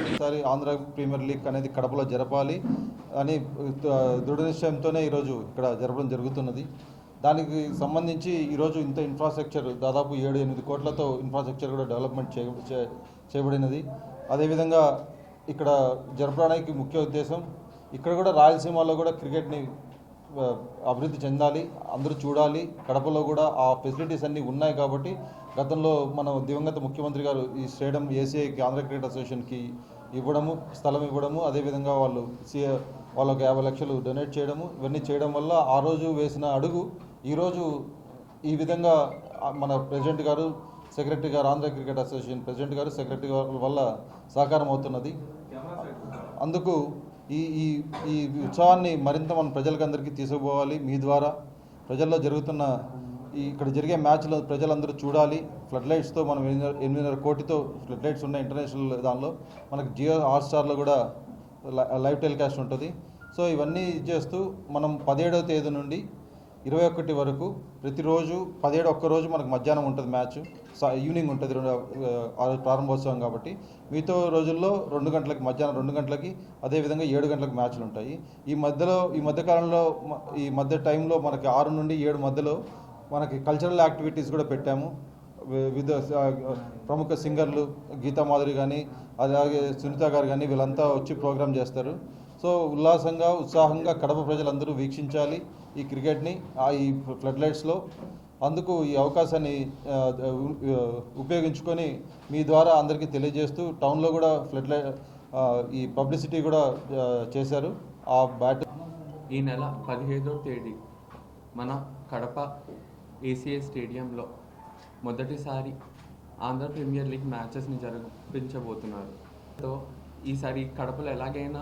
ఈసారి Andhra premier league అనేది కడపలో జరపాలి అని దృఢ నిశ్చయంతోనే ఈరోజు ఇక్కడ జరపడం జరుగుతున్నది. దానికి సంబంధించి ఈరోజు ఇంత ఇన్ఫ్రాస్ట్రక్చర్ దాదాపు 7-8 కోట్లతో ఇన్ఫ్రాస్ట్రక్చర్ కూడా డెవలప్మెంట్ చేయబడినది. అదేవిధంగా ఇక్కడ జరపడానికి ముఖ్య ఉద్దేశం ఇక్కడ కూడా రాయలసీమలో కూడా క్రికెట్ని అభివృద్ధి చెందాలి, అందరూ చూడాలి. కడపలో కూడా ఆ ఫెసిలిటీస్ అన్నీ ఉన్నాయి కాబట్టి గతంలో మన దివంగత ముఖ్యమంత్రి గారు ఈ స్టేడియం ఏసీఐకి ఆంధ్ర క్రికెట్ అసోసియేషన్కి ఇవ్వడము, స్థలం ఇవ్వడము, అదేవిధంగా వాళ్ళకు 50 లక్షలు డొనేట్ చేయడము, ఇవన్నీ చేయడం వల్ల ఆ రోజు వేసిన అడుగు ఈరోజు ఈ విధంగా మన ప్రెసిడెంట్ గారు, సెక్రటరీ గారు, ఆంధ్ర క్రికెట్ అసోసియేషన్ ప్రెసిడెంట్ గారు, సెక్రటరీ గారి వల్ల సాకారం అవుతున్నది. అందుకు ఈ ఈ ఈ ఉత్సవాన్ని మరింత మన ప్రజలకందరికీ తీసుకుపోవాలి. మీ ద్వారా ప్రజల్లో జరుగుతున్న ఇక్కడ జరిగే మ్యాచ్లో ప్రజలందరూ చూడాలి. ఫ్లడ్ లైట్స్తో మనం 8.5 కోటితో ఫ్లడ్ లైట్స్ ఉన్నాయి ఇంటర్నేషనల్ దానిలో. మనకు జియో హాట్స్టార్లో కూడా లైవ్ టెలికాస్ట్ ఉంటుంది. సో ఇవన్నీ చేస్తూ మనం 17వ తేదీ నుండి 21 వరకు ప్రతిరోజు 17 ఒక్కరోజు మనకు మధ్యాహ్నం ఉంటుంది మ్యాచ్, ఈవినింగ్ ఉంటుంది ఆ రోజు ప్రారంభోత్సవం కాబట్టి. మిగతా రోజుల్లో 2 గంటలకి, మధ్యాహ్నం 2 గంటలకి, అదేవిధంగా 7 గంటలకు మ్యాచ్లు ఉంటాయి. ఈ మధ్యకాలంలో ఈ మధ్య టైంలో మనకి 6 నుండి 7 మధ్యలో మనకి కల్చరల్ యాక్టివిటీస్ కూడా పెట్టాము. వివిధ ప్రముఖ సింగర్లు గీతా మాధురి కానీ, అలాగే సునీత గారు కానీ వీళ్ళంతా వచ్చి ప్రోగ్రామ్ చేస్తారు. సో ఉల్లాసంగా, ఉత్సాహంగా కడప ప్రజలందరూ వీక్షించాలి ఈ క్రికెట్ని ఈ ఫ్లడ్ లైట్స్లో. అందుకు ఈ అవకాశాన్ని ఉపయోగించుకొని మీ ద్వారా అందరికీ తెలియజేస్తూ టౌన్లో కూడా ఫ్లడ్ లైట్ ఈ పబ్లిసిటీ కూడా చేశారు. ఆ బ్యాట్ ఈ నెల 15వ తేదీ మన కడప ఏసీఐ స్టేడియంలో మొదటిసారి ఆంధ్ర ప్రీమియర్ లీగ్ మ్యాచెస్ని జరిపించబోతున్నారు. సో ఈసారి కడపలో ఎలాగైనా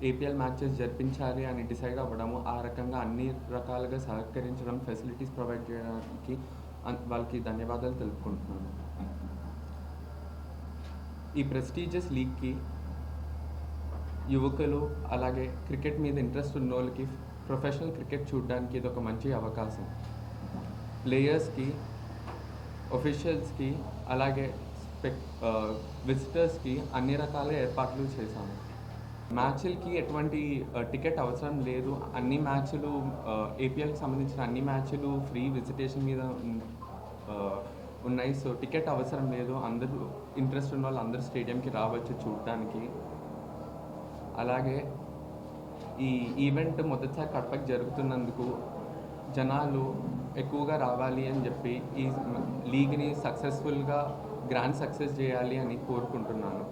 ఏపీఎల్ మ్యాచెస్ జరిపించాలి అని డిసైడ్ అవ్వడము, ఆ రకంగా అన్ని రకాలుగా సహకరించడం, ఫెసిలిటీస్ ప్రొవైడ్ చేయడానికి వాళ్ళకి ధన్యవాదాలు తెలుపుకుంటున్నాను. ఈ ప్రెస్టీజియస్ లీగ్కి యువకులు, అలాగే క్రికెట్ మీద ఇంట్రెస్ట్ ఉన్న వాళ్ళకి ప్రొఫెషనల్ క్రికెట్ చూడడానికి ఇది ఒక మంచి అవకాశం. ప్లేయర్స్కి, ఒఫీషియల్స్కి, అలాగే విజిటర్స్కి అన్ని రకాల ఏర్పాట్లు చేశాము. మ్యాచ్లకి ఎటువంటి టికెట్ అవసరం లేదు. అన్ని మ్యాచ్లు ఏపీఎల్కి సంబంధించిన అన్ని మ్యాచ్లు ఫ్రీ విజిటేషన్ మీద ఉన్నాయి. సో టికెట్ అవసరం లేదు. అందరూ ఇంట్రెస్ట్ ఉన్న వాళ్ళు అందరూ స్టేడియంకి రావచ్చు చూడటానికి. అలాగే ఈ ఈవెంట్ మొదటిసారి కడపకి జరుగుతున్నందుకు జనాలు ఎక్కువగా రావాలి అని చెప్పి ఈ లీగ్ని సక్సెస్ఫుల్గా గ్రాండ్ సక్సెస్ చేయాలి అని కోరుకుంటున్నాను.